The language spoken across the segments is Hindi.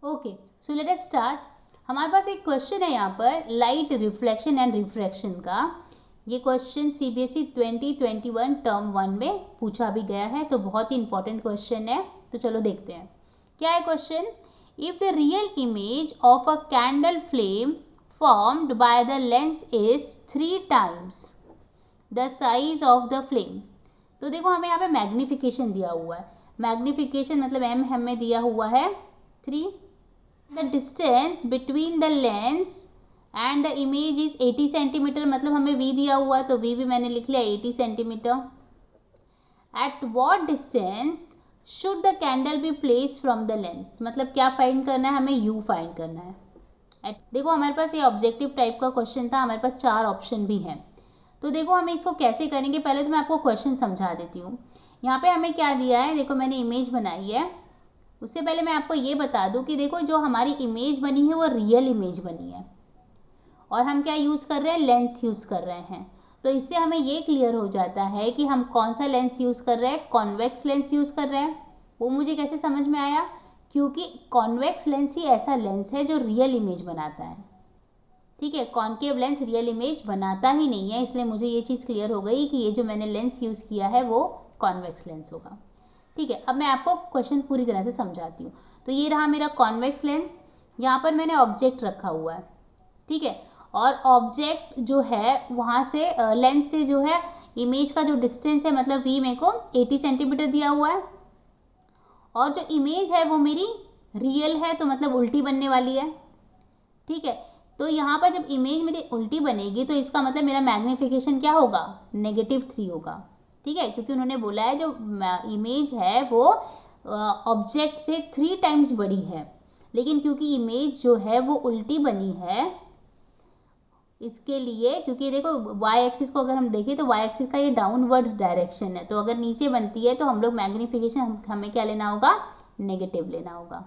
Okay, so let us start. हमारे पास एक क्वेश्चन है यहाँ पर लाइट रिफ्लेक्शन एंड रिफ्रैक्शन का। ये क्वेश्चन सीबीएसई 2021 टर्म 1 में पूछा भी गया है, तो बहुत ही इंपॉर्टेंट क्वेश्चन है। तो चलो देखते हैं क्या है question. If the real image of a candle flame formed by the lens is 3 times the size of the flame. तो देखो हमें यहाँ पे मैग्निफिकेशन दिया हुआ है। मैग्निफिकेशन मतलब एम हमें दिया हुआ है 3। The distance between the lens and the image is 80 centimetre, मतलब हमें v दिया हुआ है तो v भी मैंने लिख लिया 80 centimetre. At what distance should the candle be placed from the lens, मतलब क्या फाइंड करना है हमें, u फाइंड करना है। देखो हमारे पास ये ऑब्जेक्टिव टाइप का क्वेश्चन था, हमारे पास 4 ऑप्शन भी हैं। तो देखो हमें इसको कैसे करेंगे, पहले तो मैं आपको क्वेश्चन समझा देती हूँ। यहाँ पे हमें क्या दिया है, देखो मैंने इमेज बनाई है। उससे पहले मैं आपको ये बता दूं कि देखो जो हमारी इमेज बनी है वो रियल इमेज बनी है, और हम क्या यूज़ कर रहे हैं, लेंस यूज़ कर रहे हैं। तो इससे हमें ये क्लियर हो जाता है कि हम कौन सा लेंस यूज़ कर रहे हैं, कॉन्वेक्स लेंस यूज़ कर रहे हैं। वो मुझे कैसे समझ में आया, क्योंकि कॉन्वेक्स लेंस ही ऐसा लेंस है जो रियल इमेज बनाता है। ठीक है, कॉन्केव लेंस रियल इमेज बनाता ही नहीं है, इसलिए मुझे ये चीज़ क्लियर हो गई कि ये जो मैंने लेंस यूज़ किया है वो कॉन्वेक्स लेंस होगा। ठीक है, अब मैं आपको क्वेश्चन पूरी तरह से समझाती हूँ। तो ये रहा मेरा कॉन्वेक्स लेंस, यहाँ पर मैंने ऑब्जेक्ट रखा हुआ है। ठीक है, और ऑब्जेक्ट जो है वहाँ से लेंस से जो है इमेज का जो डिस्टेंस है, मतलब v मेरे को 80 सेंटीमीटर दिया हुआ है, और जो इमेज है वो मेरी रियल है, तो मतलब उल्टी बनने वाली है। ठीक है, तो यहाँ पर जब इमेज मेरी उल्टी बनेगी तो इसका मतलब मेरा मैग्नीफिकेशन क्या होगा, -3 होगा। ठीक है, क्योंकि उन्होंने बोला है जो इमेज है वो ऑब्जेक्ट से 3 times बड़ी है, लेकिन क्योंकि इमेज जो है वो उल्टी बनी है, इसके लिए क्योंकि देखो वाई एक्सिस को अगर हम देखें तो वाई एक्सिस का ये डाउनवर्ड डायरेक्शन है, तो अगर नीचे बनती है तो हम लोग मैग्नीफिकेशन हमें क्या लेना होगा, नेगेटिव लेना होगा।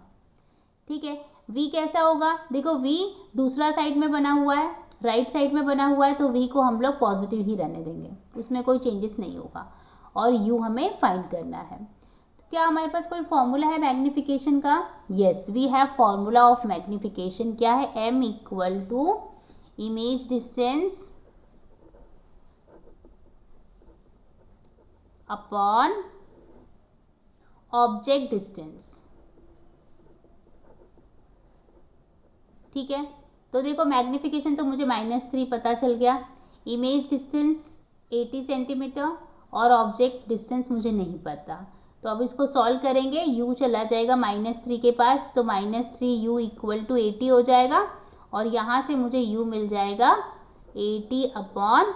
ठीक है, v कैसा होगा, देखो v दूसरा साइड में बना हुआ है, राइट साइड में बना हुआ है, तो v को हम लोग पॉजिटिव ही रहने देंगे, उसमें कोई चेंजेस नहीं होगा, और u हमें फाइंड करना है। तो क्या हमारे पास कोई फॉर्मूला है मैग्निफिकेशन का, yes we have formula of magnification. क्या है, m equal to image distance upon object distance. ठीक है, तो देखो मैग्निफिकेशन तो मुझे -3 पता चल गया, इमेज डिस्टेंस 80 सेंटीमीटर, और ऑब्जेक्ट डिस्टेंस मुझे नहीं पता। तो अब इसको सॉल्व करेंगे, u चला जाएगा -3 के पास, तो -3u इक्वल टू 80 हो जाएगा, और यहाँ से मुझे u मिल जाएगा 80/3।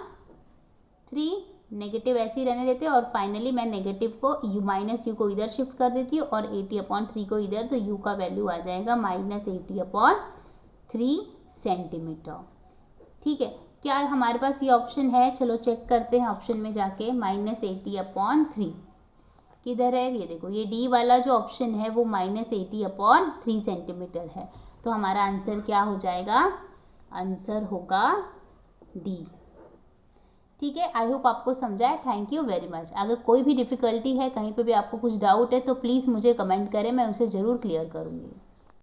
नेगेटिव ऐसे ही रहने देते हैं, और फाइनली मैं नेगेटिव को -u को इधर शिफ्ट कर देती हूँ, और 80/3 को इधर, तो u का वैल्यू आ जाएगा -80/3 सेंटीमीटर। ठीक है, क्या हमारे पास ये ऑप्शन है, चलो चेक करते हैं ऑप्शन में जाके। -80/3 किधर है, ये देखो, ये डी वाला जो ऑप्शन है वो -80/3 सेंटीमीटर है, तो हमारा आंसर क्या हो जाएगा, आंसर होगा डी। ठीक है, आई होप आपको समझा है। Thank you very much. अगर कोई भी डिफ़िकल्टी है, कहीं पे भी आपको कुछ डाउट है, तो प्लीज़ मुझे कमेंट करें, मैं उसे ज़रूर क्लियर करूँगी।